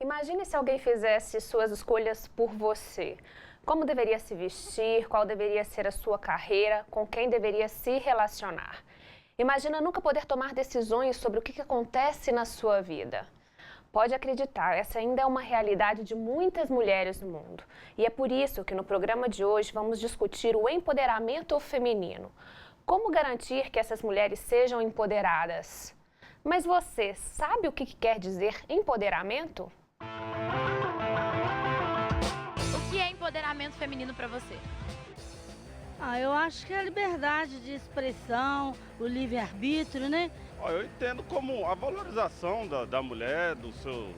Imagine se alguém fizesse suas escolhas por você. Como deveria se vestir, qual deveria ser a sua carreira, com quem deveria se relacionar. Imagina nunca poder tomar decisões sobre o que acontece na sua vida. Pode acreditar, essa ainda é uma realidade de muitas mulheres no mundo. E é por isso que no programa de hoje vamos discutir o empoderamento feminino. Como garantir que essas mulheres sejam empoderadas? Mas você sabe o que quer dizer empoderamento? O que é empoderamento feminino para você? Eu acho que é a liberdade de expressão, o livre-arbítrio, né? Eu entendo como a valorização da mulher, do seu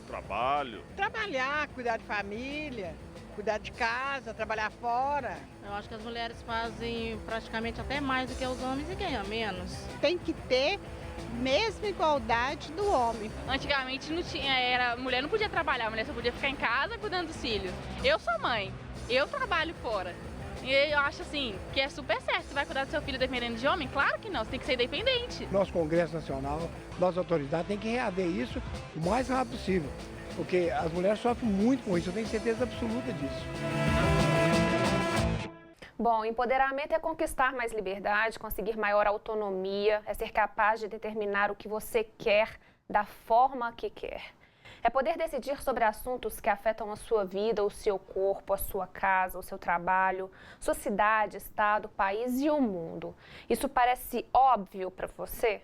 trabalho. Trabalhar, cuidar de família, cuidar de casa, trabalhar fora. Eu acho que as mulheres fazem praticamente até mais do que os homens e ganham menos. Tem que ter mesma igualdade do homem. Antigamente não tinha, mulher não podia trabalhar, a mulher só podia ficar em casa cuidando dos filhos. Eu sou mãe, eu trabalho fora. E eu acho assim, que é super certo. Você vai cuidar do seu filho dependendo de homem? Claro que não, você tem que ser independente. Nosso Congresso Nacional, nossas autoridades têm que reaver isso o mais rápido possível. Porque as mulheres sofrem muito com isso, eu tenho certeza absoluta disso. Bom, empoderamento é conquistar mais liberdade, conseguir maior autonomia, é ser capaz de determinar o que você quer da forma que quer. É poder decidir sobre assuntos que afetam a sua vida, o seu corpo, a sua casa, o seu trabalho, sua cidade, estado, país e o mundo. Isso parece óbvio para você?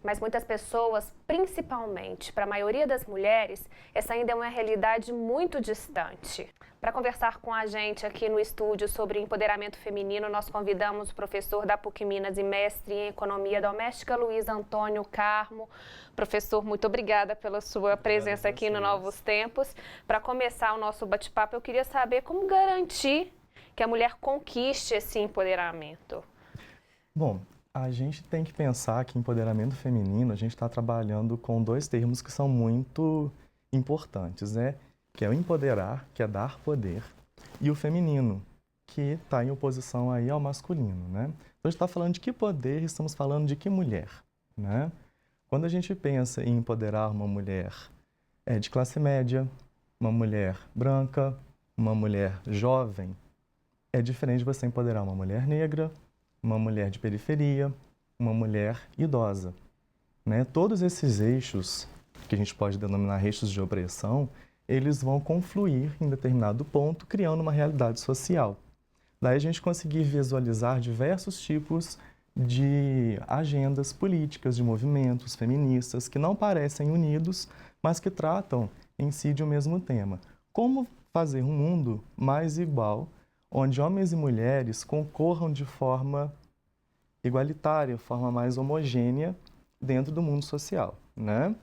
Mas muitas pessoas, principalmente para a maioria das mulheres, essa ainda é uma realidade muito distante. Para conversar com a gente aqui no estúdio sobre empoderamento feminino, nós convidamos o professor da PUC Minas e mestre em Economia Doméstica, Luiz Antônio Carmo. Professor, muito obrigada pela sua presença aqui no Novos Tempos. Para começar o nosso bate-papo, eu queria saber como garantir que a mulher conquiste esse empoderamento. Bom, a gente tem que pensar que empoderamento feminino, a gente está trabalhando com dois termos que são muito importantes, né? Que é o empoderar, que é dar poder, e o feminino, que está em oposição aí ao masculino, né? Então, a gente está falando de que poder, estamos falando de que mulher, né? Quando a gente pensa em empoderar uma mulher de classe média, uma mulher branca, uma mulher jovem, é diferente de você empoderar uma mulher negra, uma mulher de periferia, uma mulher idosa, né? Todos esses eixos, que a gente pode denominar eixos de opressão, eles vão confluir em determinado ponto, criando uma realidade social. Daí a gente conseguir visualizar diversos tipos de agendas políticas, de movimentos feministas que não parecem unidos, mas que tratam em si de um mesmo tema. Como fazer um mundo mais igual, onde homens e mulheres concorram de forma igualitária, forma mais homogênea dentro do mundo social, né?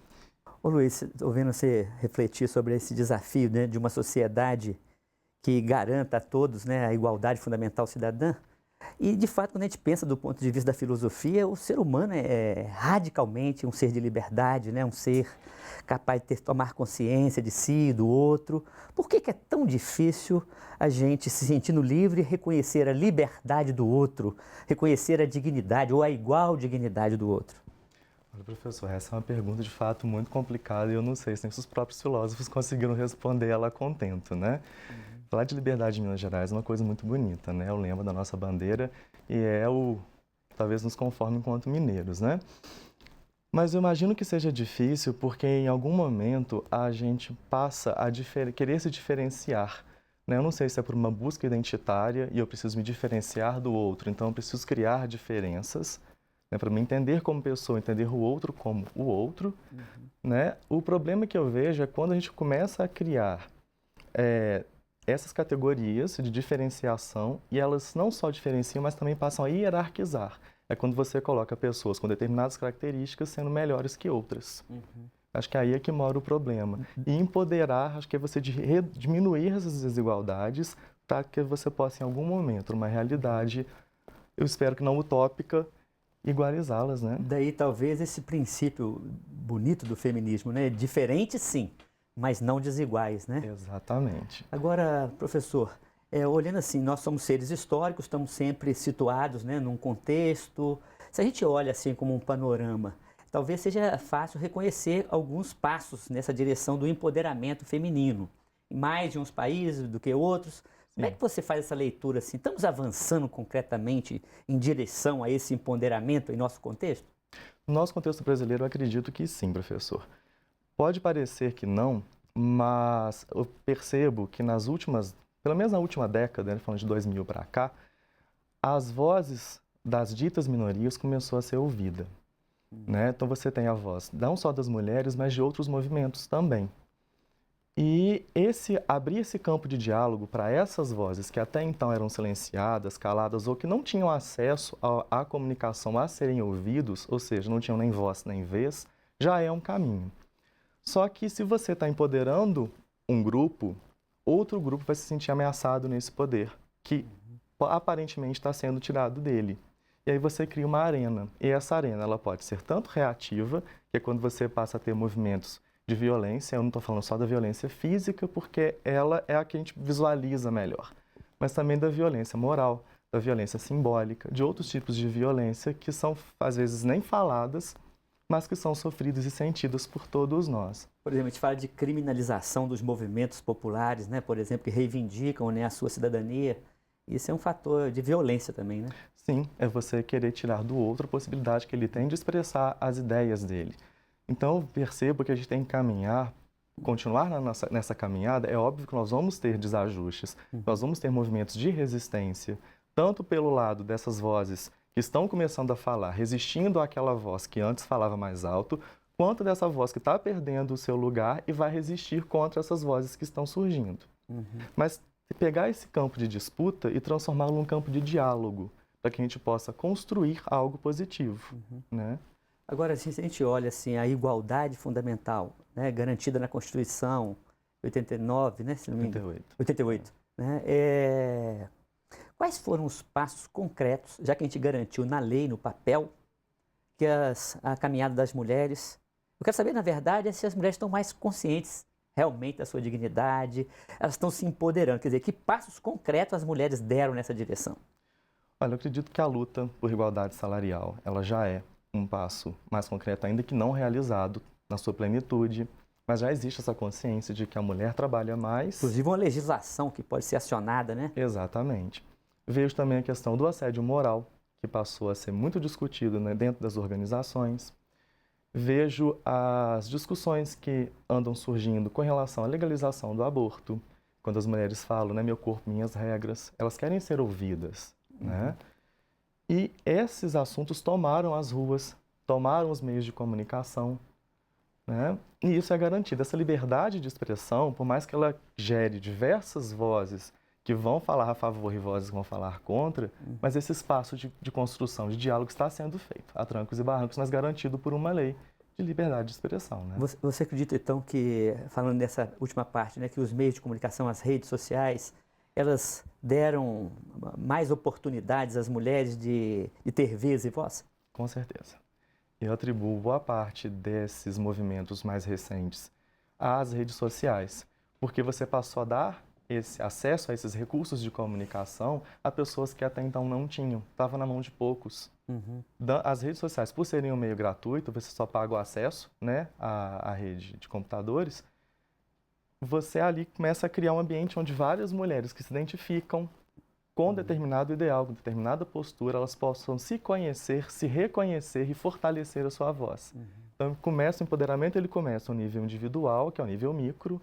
Ô Luiz, ouvindo você refletir sobre esse desafio, né, de uma sociedade que garanta a todos, né, a igualdade fundamental cidadã, e de fato, quando a gente pensa do ponto de vista da filosofia, o ser humano é radicalmente um ser de liberdade, né, um ser capaz de tomar consciência de si, do outro. Por que é tão difícil a gente se sentindo livre reconhecer a liberdade do outro, reconhecer a dignidade ou a igual dignidade do outro? Olha, professor, essa é uma pergunta de fato muito complicada e eu não sei se nem os próprios filósofos conseguiram responder ela a contento, né? Falar de liberdade em Minas Gerais é uma coisa muito bonita, né? É o lema da nossa bandeira e talvez nos conforme enquanto mineiros, né? Mas eu imagino que seja difícil porque em algum momento a gente passa a querer se diferenciar, né? Eu não sei se é por uma busca identitária e eu preciso me diferenciar do outro, então eu preciso criar diferenças, né, para me entender como pessoa, entender o outro como o outro, né? O problema que eu vejo é quando a gente começa a criar essas categorias de diferenciação e elas não só diferenciam, mas também passam a hierarquizar. É quando você coloca pessoas com determinadas características sendo melhores que outras. Acho que aí é que mora o problema. E empoderar, acho que é você diminuir essas desigualdades para que você possa, em algum momento, numa realidade, eu espero que não utópica, igualizá-las, né? Daí talvez esse princípio bonito do feminismo, né? Diferente sim, mas não desiguais, né? Exatamente. Agora, professor, olhando assim, nós somos seres históricos, estamos sempre situados, né, num contexto. Se a gente olha assim como um panorama, talvez seja fácil reconhecer alguns passos nessa direção do empoderamento feminino, em mais de uns países do que outros. Como é que você faz essa leitura assim? Estamos avançando concretamente em direção a esse empoderamento em nosso contexto? No nosso contexto brasileiro, eu acredito que sim, professor. Pode parecer que não, mas eu percebo que pelo menos na última década, né, falando de 2000 para cá, as vozes das ditas minorias começou a ser ouvida. Né? Então você tem a voz não só das mulheres, mas de outros movimentos também. E abrir esse campo de diálogo para essas vozes que até então eram silenciadas, caladas ou que não tinham acesso à comunicação a serem ouvidos, ou seja, não tinham nem voz nem vez, já é um caminho. Só que se você está empoderando um grupo, outro grupo vai se sentir ameaçado nesse poder, que aparentemente está sendo tirado dele. E aí você cria uma arena. E essa arena ela pode ser tanto reativa, que é quando você passa a ter movimentos de violência, eu não estou falando só da violência física, porque ela é a que a gente visualiza melhor, mas também da violência moral, da violência simbólica, de outros tipos de violência que são, às vezes, nem faladas, mas que são sofridas e sentidas por todos nós. Por exemplo, a gente fala de criminalização dos movimentos populares, né? Por exemplo, que reivindicam, né, a sua cidadania. Isso é um fator de violência também, né? Sim, é você querer tirar do outro a possibilidade que ele tem de expressar as ideias dele. Então, eu percebo que a gente tem que continuar nessa caminhada. É óbvio que nós vamos ter desajustes, nós vamos ter movimentos de resistência, tanto pelo lado dessas vozes que estão começando a falar, resistindo àquela voz que antes falava mais alto, quanto dessa voz que está perdendo o seu lugar e vai resistir contra essas vozes que estão surgindo. Mas pegar esse campo de disputa e transformá-lo num campo de diálogo, para que a gente possa construir algo positivo, né? Agora, se a gente olha assim, a igualdade fundamental, né, garantida na Constituição 89, né, se não me engano, 88, né, quais foram os passos concretos, já que a gente garantiu na lei, no papel, que a caminhada das mulheres... Eu quero saber, na verdade, se as mulheres estão mais conscientes realmente da sua dignidade, elas estão se empoderando, quer dizer, que passos concretos as mulheres deram nessa direção? Olha, eu acredito que a luta por igualdade salarial, ela já é um passo mais concreto, ainda que não realizado na sua plenitude, mas já existe essa consciência de que a mulher trabalha mais. Inclusive uma legislação que pode ser acionada, né? Exatamente. Vejo também a questão do assédio moral, que passou a ser muito discutido, né, dentro das organizações. Vejo as discussões que andam surgindo com relação à legalização do aborto, quando as mulheres falam, né, meu corpo, minhas regras, elas querem ser ouvidas, né? E esses assuntos tomaram as ruas, tomaram os meios de comunicação, né? E isso é garantido. Essa liberdade de expressão, por mais que ela gere diversas vozes que vão falar a favor e vozes que vão falar contra, mas esse espaço de construção, de diálogo está sendo feito, a trancos e barrancos, mas garantido por uma lei de liberdade de expressão, né? Você acredita, então, que, falando dessa última parte, né, que os meios de comunicação, as redes sociais, elas deram mais oportunidades às mulheres de ter vez e voz? Com certeza. Eu atribuo boa parte desses movimentos mais recentes às redes sociais, porque você passou a dar esse acesso a esses recursos de comunicação a pessoas que até então não tinham, estava na mão de poucos. As redes sociais, por serem um meio gratuito, você só paga o acesso, né, à rede de computadores, você ali começa a criar um ambiente onde várias mulheres que se identificam com determinado ideal, com determinada postura, elas possam se conhecer, se reconhecer e fortalecer a sua voz. Então, o empoderamento ele começa no nível individual, que é o nível micro,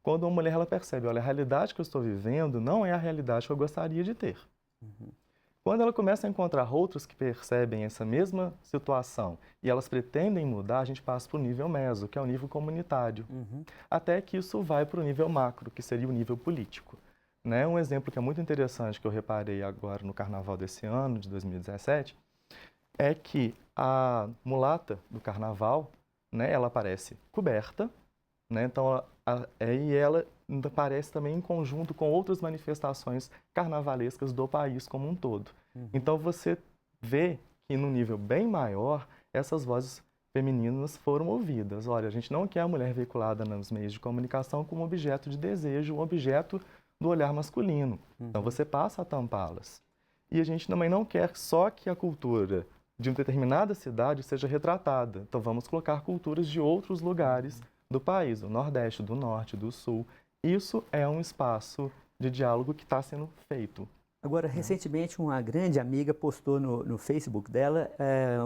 quando uma mulher ela percebe, olha, a realidade que eu estou vivendo não é a realidade que eu gostaria de ter. Quando ela começa a encontrar outros que percebem essa mesma situação e elas pretendem mudar, a gente passa para o nível meso, que é o nível comunitário. Até que isso vai para o nível macro, que seria o nível político. Né? Um exemplo que é muito interessante, que eu reparei agora no carnaval desse ano, de 2017, é que a mulata do carnaval, né, ela aparece coberta, né? Então, e ela aparece também em conjunto com outras manifestações carnavalescas do país como um todo. Então, você vê que no nível bem maior, essas vozes femininas foram ouvidas. Olha, a gente não quer a mulher veiculada nos meios de comunicação como objeto de desejo, um objeto do olhar masculino. Então você passa a tampá-las. E a gente também não quer só que a cultura de uma determinada cidade seja retratada. Então vamos colocar culturas de outros lugares do país, do Nordeste, do Norte, do Sul. Isso é um espaço de diálogo que está sendo feito. Agora, recentemente, uma grande amiga postou no Facebook dela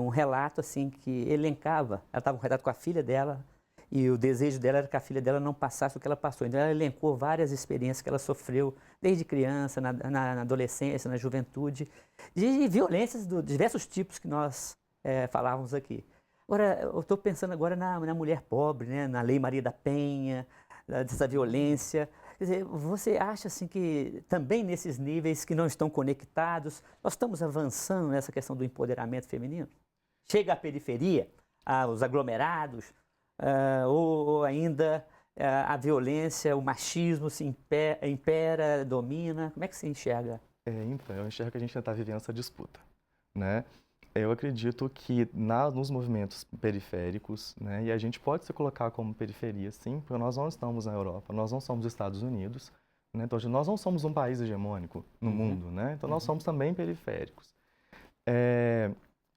um relato assim que elencava, ela estava com um retrato com a filha dela e o desejo dela era que a filha dela não passasse o que ela passou. Então, ela elencou várias experiências que ela sofreu desde criança, na adolescência, na juventude, de violências de diversos tipos que nós falávamos aqui. Agora, eu estou pensando agora na mulher pobre, né, na Lei Maria da Penha, dessa violência. Quer dizer, você acha assim que também nesses níveis que não estão conectados, nós estamos avançando nessa questão do empoderamento feminino? Chega à periferia, aos aglomerados, ou ainda a violência, o machismo se impera, domina? Como é que se enxerga? Então, eu enxergo que a gente ainda está vivendo essa disputa, né? Eu acredito que nos movimentos periféricos, né, e a gente pode se colocar como periferia, sim, porque nós não estamos na Europa, nós não somos Estados Unidos, né, então nós não somos um país hegemônico no mundo, né, então nós somos também periféricos.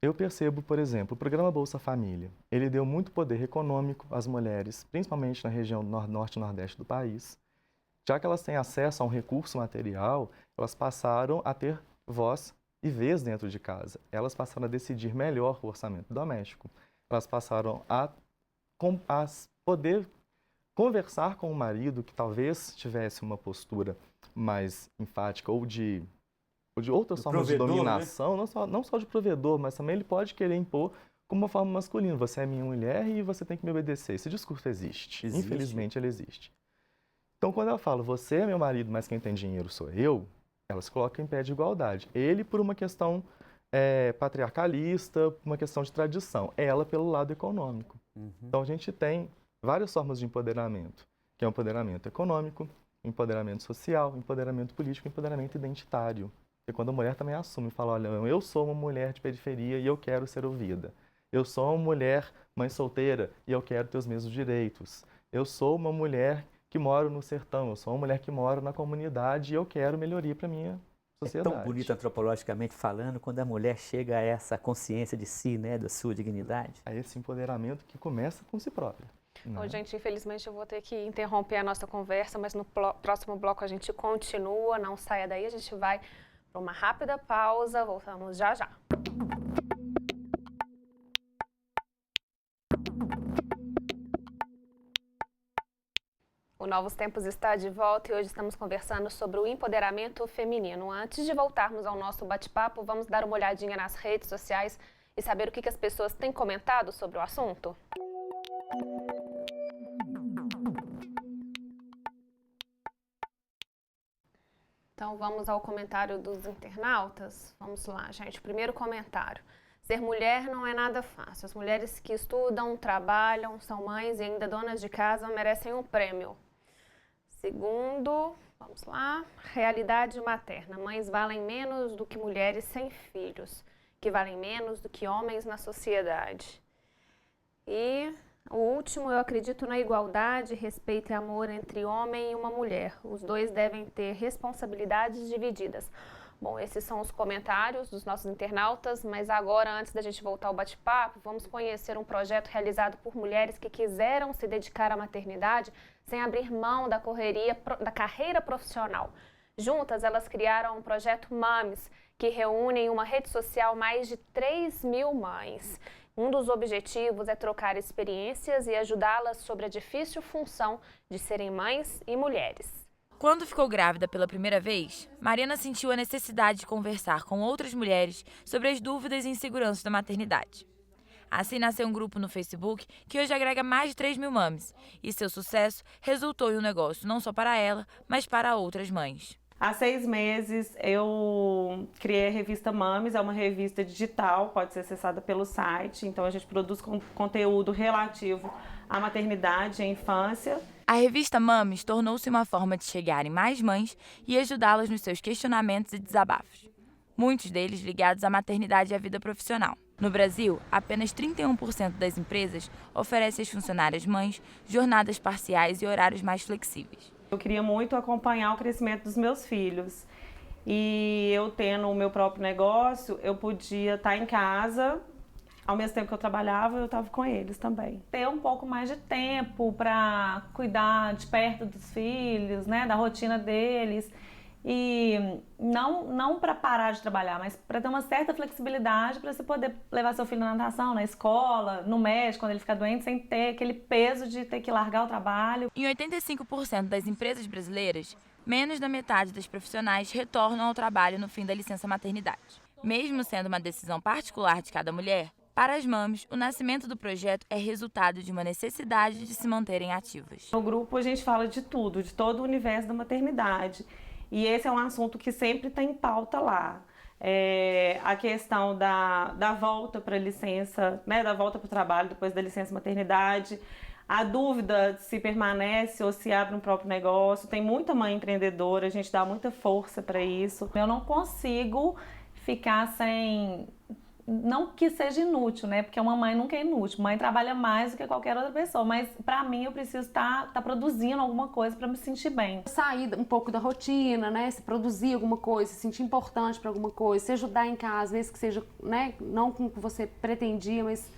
Eu percebo, por exemplo, o programa Bolsa Família, ele deu muito poder econômico às mulheres, principalmente na região norte e nordeste do país. Já que elas têm acesso a um recurso material, elas passaram a ter voz e vez dentro de casa. Elas passaram a decidir melhor o orçamento doméstico. Elas passaram a poder conversar com o marido que talvez tivesse uma postura mais enfática ou de outras formas de dominação, né? não só de provedor, mas também ele pode querer impor como uma forma masculina. Você é minha mulher e você tem que me obedecer. Esse discurso existe. Infelizmente ele existe. Então quando ela fala, você é meu marido, mas quem tem dinheiro sou eu, ela se coloca em pé de igualdade. Ele por uma questão patriarcalista, uma questão de tradição. Ela pelo lado econômico. Então a gente tem várias formas de empoderamento, que é o empoderamento econômico, empoderamento social, empoderamento político, empoderamento identitário. E quando a mulher também assume e fala, olha, eu sou uma mulher de periferia e eu quero ser ouvida. Eu sou uma mulher mãe solteira e eu quero ter os mesmos direitos. Eu sou uma mulher que moro no sertão, eu sou uma mulher que mora na comunidade e eu quero melhoria para a minha sociedade. É tão bonito antropologicamente falando quando a mulher chega a essa consciência de si, né, da sua dignidade. A esse empoderamento que começa com si própria. Bom, gente, infelizmente eu vou ter que interromper a nossa conversa, mas no próximo bloco a gente continua, não saia daí, a gente vai para uma rápida pausa, voltamos já já. O Novos Tempos está de volta e hoje estamos conversando sobre o empoderamento feminino. Antes de voltarmos ao nosso bate-papo, vamos dar uma olhadinha nas redes sociais e saber o que as pessoas têm comentado sobre o assunto? Então vamos ao comentário dos internautas. Vamos lá, gente. Primeiro comentário. Ser mulher não é nada fácil. As mulheres que estudam, trabalham, são mães e ainda donas de casa merecem um prêmio. Segundo, vamos lá, realidade materna. Mães valem menos do que mulheres sem filhos, que valem menos do que homens na sociedade. E o último, eu acredito na igualdade, respeito e amor entre homem e uma mulher. Os dois devem ter responsabilidades divididas. Bom, esses são os comentários dos nossos internautas, mas agora, antes da gente voltar ao bate-papo, vamos conhecer um projeto realizado por mulheres que quiseram se dedicar à maternidade sem abrir mão da carreira profissional. Juntas, elas criaram um projeto Mames, que reúne em uma rede social mais de 3.000 mães. Um dos objetivos é trocar experiências e ajudá-las sobre a difícil função de serem mães e mulheres. Quando ficou grávida pela primeira vez, Mariana sentiu a necessidade de conversar com outras mulheres sobre as dúvidas e inseguranças da maternidade. Assim nasceu um grupo no Facebook que hoje agrega mais de 3.000 mames, e seu sucesso resultou em um negócio não só para ela, mas para outras mães. Há 6 meses eu criei a revista Mames, é uma revista digital, pode ser acessada pelo site, então a gente produz conteúdo relativo à maternidade e à infância. A revista Mames tornou-se uma forma de chegar em mais mães e ajudá-las nos seus questionamentos e desabafos, muitos deles ligados à maternidade e à vida profissional. No Brasil, apenas 31% das empresas oferecem às funcionárias mães jornadas parciais e horários mais flexíveis. Eu queria muito acompanhar o crescimento dos meus filhos. E eu tendo o meu próprio negócio, eu podia estar em casa, ao mesmo tempo que eu trabalhava, eu estava com eles também. Ter um pouco mais de tempo para cuidar de perto dos filhos, né, da rotina deles. E não para parar de trabalhar, mas para ter uma certa flexibilidade para você poder levar seu filho na natação, na escola, no médico, quando ele ficar doente, sem ter aquele peso de ter que largar o trabalho. Em 85% das empresas brasileiras, menos da metade das profissionais retornam ao trabalho no fim da licença maternidade. Mesmo sendo uma decisão particular de cada mulher, para as mames, o nascimento do projeto é resultado de uma necessidade de se manterem ativas. No grupo a gente fala de tudo, de todo o universo da maternidade. E esse é um assunto que sempre tem pauta lá. A questão da volta para a licença, né, da volta para o trabalho depois da licença maternidade, a dúvida de se permanece ou se abre um próprio negócio. Tem muita mãe empreendedora, a gente dá muita força para isso. Eu não consigo ficar sem... Não que seja inútil, né? Porque uma mãe nunca é inútil. Mãe trabalha mais do que qualquer outra pessoa. Mas, pra mim, eu preciso estar produzindo alguma coisa pra me sentir bem. Sair um pouco da rotina, né? Se produzir alguma coisa, se sentir importante pra alguma coisa, se ajudar em casa, mesmo que seja, né? Não com o que você pretendia, mas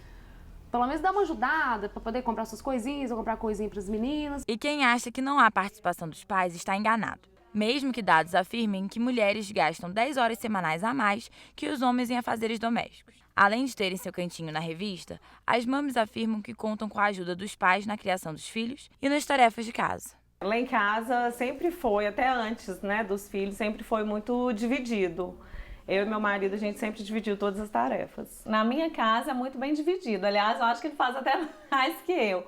pelo menos dar uma ajudada pra poder comprar suas coisinhas ou comprar coisinha pras meninas. E quem acha que não há participação dos pais está enganado. Mesmo que dados afirmem que mulheres gastam 10 horas semanais a mais que os homens em afazeres domésticos. Além de terem seu cantinho na revista, as mames afirmam que contam com a ajuda dos pais na criação dos filhos e nas tarefas de casa. Lá em casa sempre foi, até antes, né, dos filhos, sempre foi muito dividido. Eu e meu marido, a gente sempre dividiu todas as tarefas. Na minha casa é muito bem dividido. Aliás, eu acho que ele faz até mais que eu.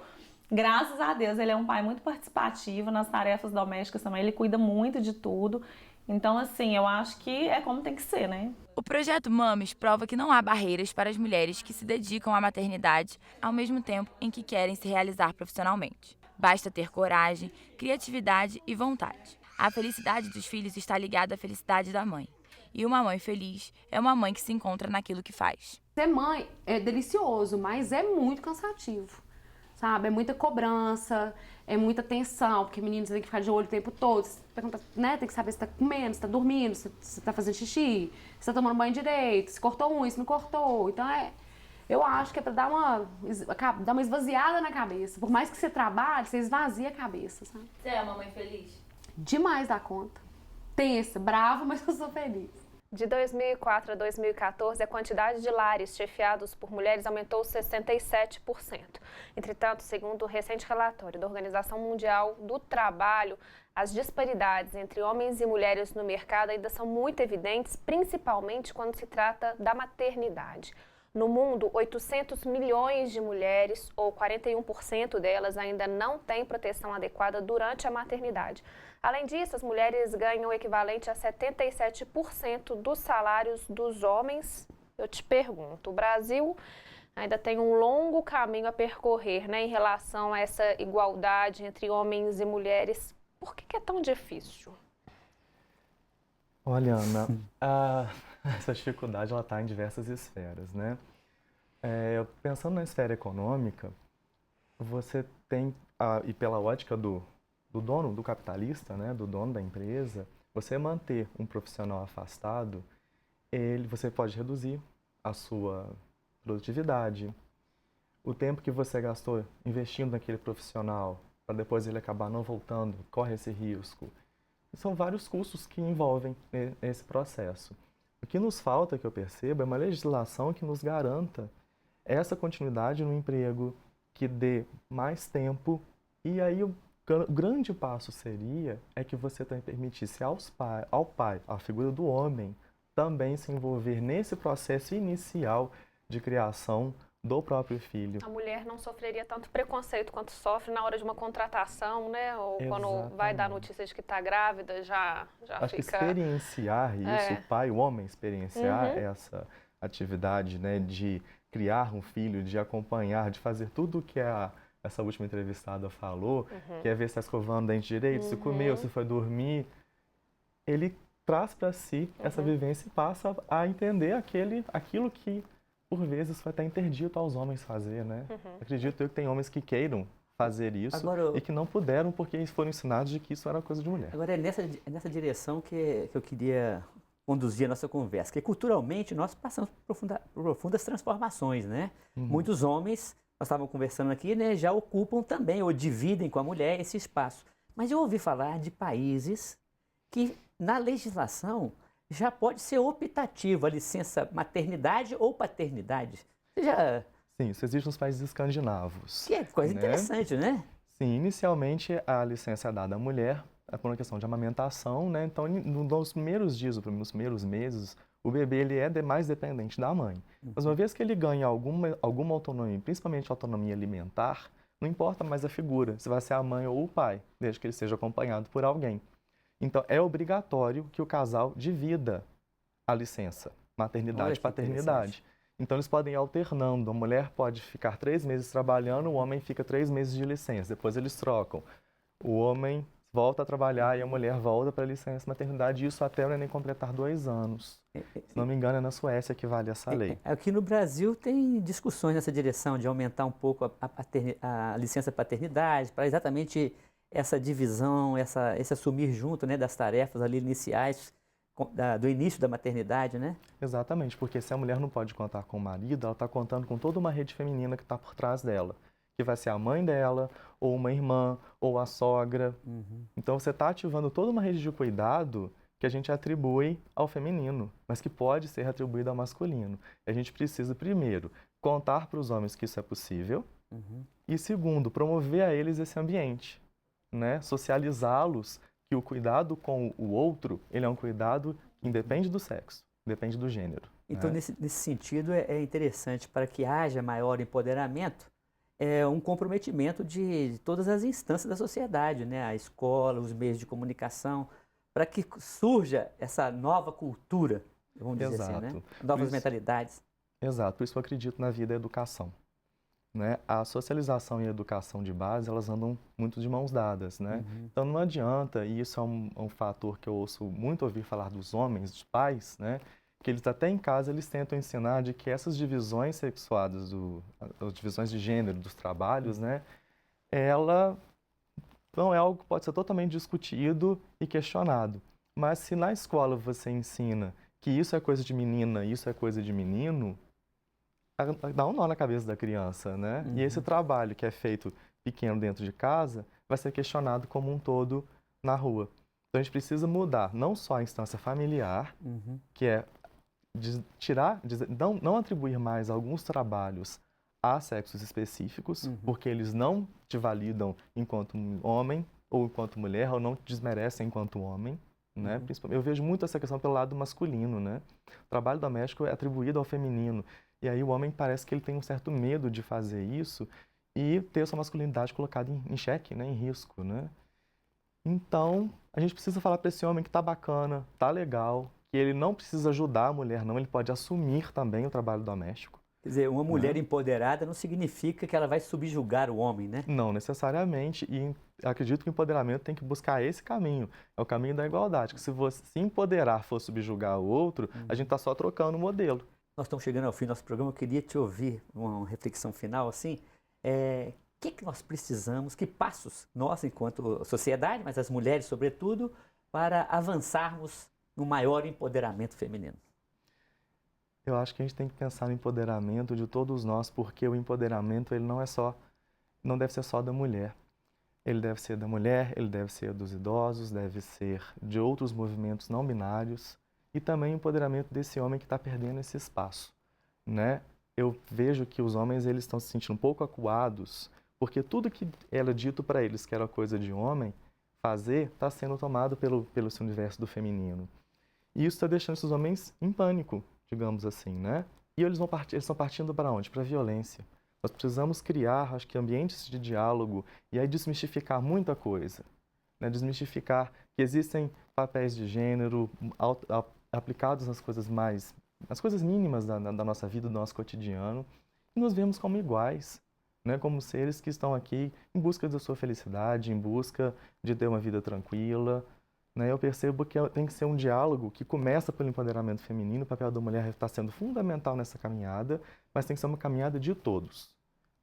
Graças a Deus, ele é um pai muito participativo nas tarefas domésticas também, ele cuida muito de tudo. Então, assim, eu acho que é como tem que ser, né? O projeto Mames prova que não há barreiras para as mulheres que se dedicam à maternidade ao mesmo tempo em que querem se realizar profissionalmente. Basta ter coragem, criatividade e vontade. A felicidade dos filhos está ligada à felicidade da mãe. E uma mãe feliz é uma mãe que se encontra naquilo que faz. Ser mãe é delicioso, mas é muito cansativo. Sabe? É muita cobrança, é muita tensão, porque menino você tem que ficar de olho o tempo todo, você né? Tem que saber se tá comendo, se tá dormindo, se tá fazendo xixi, se tá tomando banho direito, se cortou um, se não cortou. Então eu acho que é pra dar uma esvaziada na cabeça. Por mais que você trabalhe, você esvazia a cabeça, sabe? Você é uma mãe feliz? Demais da conta. Tensa, brava, mas eu sou feliz. De 2004 a 2014, a quantidade de lares chefiados por mulheres aumentou 67%. Entretanto, segundo o recente relatório da Organização Mundial do Trabalho, as disparidades entre homens e mulheres no mercado ainda são muito evidentes, principalmente quando se trata da maternidade. No mundo, 800 milhões de mulheres, ou 41% delas, ainda não têm proteção adequada durante a maternidade. Além disso, as mulheres ganham o equivalente a 77% dos salários dos homens. Eu te pergunto, o Brasil ainda tem um longo caminho a percorrer, né, em relação a essa igualdade entre homens e mulheres. Por que é tão difícil? Olha, Ana, essa dificuldade está em diversas esferas, né? Pensando na esfera econômica, você tem, e pela ótica do dono, do capitalista, né, do dono da empresa, você manter um profissional afastado, você pode reduzir a sua produtividade, o tempo que você gastou investindo naquele profissional, para depois ele acabar não voltando, corre esse risco. São vários custos que envolvem esse processo. O que nos falta, que eu percebo, é uma legislação que nos garanta essa continuidade no emprego, que dê mais tempo, e aí o grande passo seria que você também permitisse ao pai, a figura do homem, também se envolver nesse processo inicial de criação do próprio filho. A mulher não sofreria tanto preconceito quanto sofre na hora de uma contratação, né? Ou quando vai dar notícia de que está grávida, já Acho fica... que experienciar isso, o homem experienciar essa atividade, né, de criar um filho, de acompanhar, de fazer tudo o que essa última entrevistada falou, que é ver se está escovando o dente direito, se comeu, se foi dormir. Ele traz para si essa vivência e passa a entender aquilo que por vezes foi até interdito aos homens fazer, né? Acredito eu que tem homens que queiram fazer isso e que não puderam porque eles foram ensinados de que isso era coisa de mulher. Agora é nessa direção que eu queria conduzir a nossa conversa, porque culturalmente nós passamos por profundas transformações, né? Muitos homens, nós estávamos conversando aqui, né, já ocupam também ou dividem com a mulher esse espaço. Mas eu ouvi falar de países que na legislação já pode ser optativo a licença maternidade ou paternidade. Sim, isso existe nos países escandinavos. Que é coisa interessante, né? Sim, inicialmente a licença é dada à mulher por uma questão de amamentação, né? Então, nos primeiros dias, nos primeiros meses, o bebê ele é mais dependente da mãe. Mas uma vez que ele ganha alguma autonomia, principalmente autonomia alimentar, não importa mais a figura, se vai ser a mãe ou o pai, desde que ele seja acompanhado por alguém. Então, é obrigatório que o casal divida a licença, maternidade e paternidade. Então, eles podem ir alternando. A mulher pode ficar 3 meses trabalhando, o homem fica 3 meses de licença. Depois eles trocam. O homem volta a trabalhar e a mulher volta para a licença maternidade, e isso até o neném completar 2 anos. Se não me engano, é na Suécia que vale essa lei. Aqui no Brasil tem discussões nessa direção de aumentar um pouco a licença paternidade, para exatamente essa divisão, esse assumir junto, né, das tarefas ali iniciais, do início da maternidade, né? Exatamente, porque se a mulher não pode contar com o marido, ela está contando com toda uma rede feminina que está por trás dela, que vai ser a mãe dela, ou uma irmã, ou a sogra. Então você está ativando toda uma rede de cuidado que a gente atribui ao feminino, mas que pode ser atribuída ao masculino. E a gente precisa, primeiro, contar para os homens que isso é possível, e segundo, promover a eles esse ambiente, né? Socializá-los que o cuidado com o outro, ele é um cuidado que independe do sexo, depende do gênero. Então, né? nesse sentido, é interessante para que haja maior empoderamento, um comprometimento de todas as instâncias da sociedade, né? A escola, os meios de comunicação, para que surja essa nova cultura, vamos dizer assim, né? Novas mentalidades. Exato, por isso eu acredito na vida e educação. Né? A socialização e a educação de base, elas andam muito de mãos dadas, né? Então não adianta, e isso é um fator que eu ouço muito ouvir falar dos homens, dos pais, né? Que eles até em casa eles tentam ensinar de que essas divisões sexuadas, as divisões de gênero dos trabalhos, né? Ela não é algo que pode ser totalmente discutido e questionado. Mas se na escola você ensina que isso é coisa de menina, isso é coisa de menino, dá um nó na cabeça da criança, né? E esse trabalho que é feito pequeno dentro de casa vai ser questionado como um todo na rua. Então a gente precisa mudar não só a instância familiar, que é não atribuir mais alguns trabalhos a sexos específicos, porque eles não te validam enquanto homem ou enquanto mulher, ou não te desmerecem enquanto homem. Né? Eu vejo muito essa questão pelo lado masculino, né? O trabalho doméstico é atribuído ao feminino. E aí o homem parece que ele tem um certo medo de fazer isso e ter sua masculinidade colocada em xeque, né? Em risco, né? Então, a gente precisa falar para esse homem que tá bacana, tá legal, que ele não precisa ajudar a mulher, não, ele pode assumir também o trabalho doméstico. Quer dizer, uma mulher empoderada não significa que ela vai subjugar o homem, né? Não necessariamente, e acredito que o empoderamento tem que buscar esse caminho, é o caminho da igualdade, que se você se empoderar for subjugar o outro, a gente está só trocando o modelo. Nós estamos chegando ao fim do nosso programa, eu queria te ouvir uma reflexão final, assim, o que nós precisamos, que passos nós, enquanto sociedade, mas as mulheres sobretudo, para avançarmos no maior empoderamento feminino? Eu acho que a gente tem que pensar no empoderamento de todos nós, porque o empoderamento ele não deve ser só da mulher. Ele deve ser da mulher, ele deve ser dos idosos, deve ser de outros movimentos não binários e também o empoderamento desse homem que está perdendo esse espaço, né? Eu vejo que os homens eles estão se sentindo um pouco acuados, porque tudo que era dito para eles que era coisa de homem fazer está sendo tomado pelo esse universo do feminino. E isso está deixando esses homens em pânico, digamos assim, né? E eles estão partindo para onde? Para a violência. Nós precisamos criar, acho que, ambientes de diálogo e aí desmistificar muita coisa. Né? Desmistificar que existem papéis de gênero aplicados nas coisas mínimas da nossa vida, do nosso cotidiano, e nos vemos como iguais, né? Como seres que estão aqui em busca da sua felicidade, em busca de ter uma vida tranquila. né? Eu percebo que tem que ser um diálogo que começa pelo empoderamento feminino. O papel da mulher está sendo fundamental nessa caminhada, mas tem que ser uma caminhada de todos,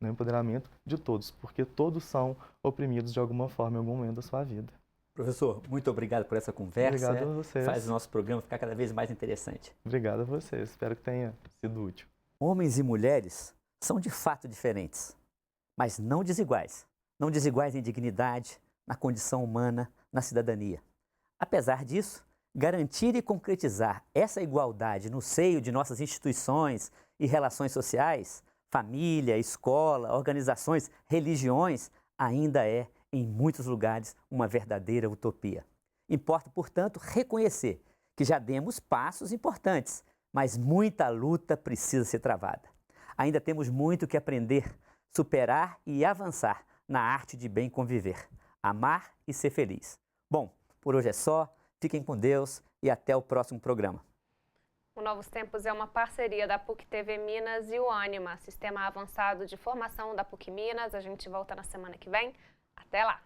né? Empoderamento de todos, porque todos são oprimidos de alguma forma em algum momento da sua vida. Professor, muito obrigado por essa conversa. Obrigado a vocês. Faz o nosso programa ficar cada vez mais interessante. Obrigado a vocês. Espero que tenha sido útil. Homens e mulheres são de fato diferentes, mas não desiguais. Não desiguais em dignidade, na condição humana, na cidadania. Apesar disso, garantir e concretizar essa igualdade no seio de nossas instituições e relações sociais, família, escola, organizações, religiões, ainda é, em muitos lugares, uma verdadeira utopia. Importa, portanto, reconhecer que já demos passos importantes, mas muita luta precisa ser travada. Ainda temos muito que aprender, superar e avançar na arte de bem conviver, amar e ser feliz. Bom, por hoje é só, fiquem com Deus e até o próximo programa. O Novos Tempos é uma parceria da PUC TV Minas e o Ânima, Sistema Avançado de Formação da PUC Minas. A gente volta na semana que vem. Até lá!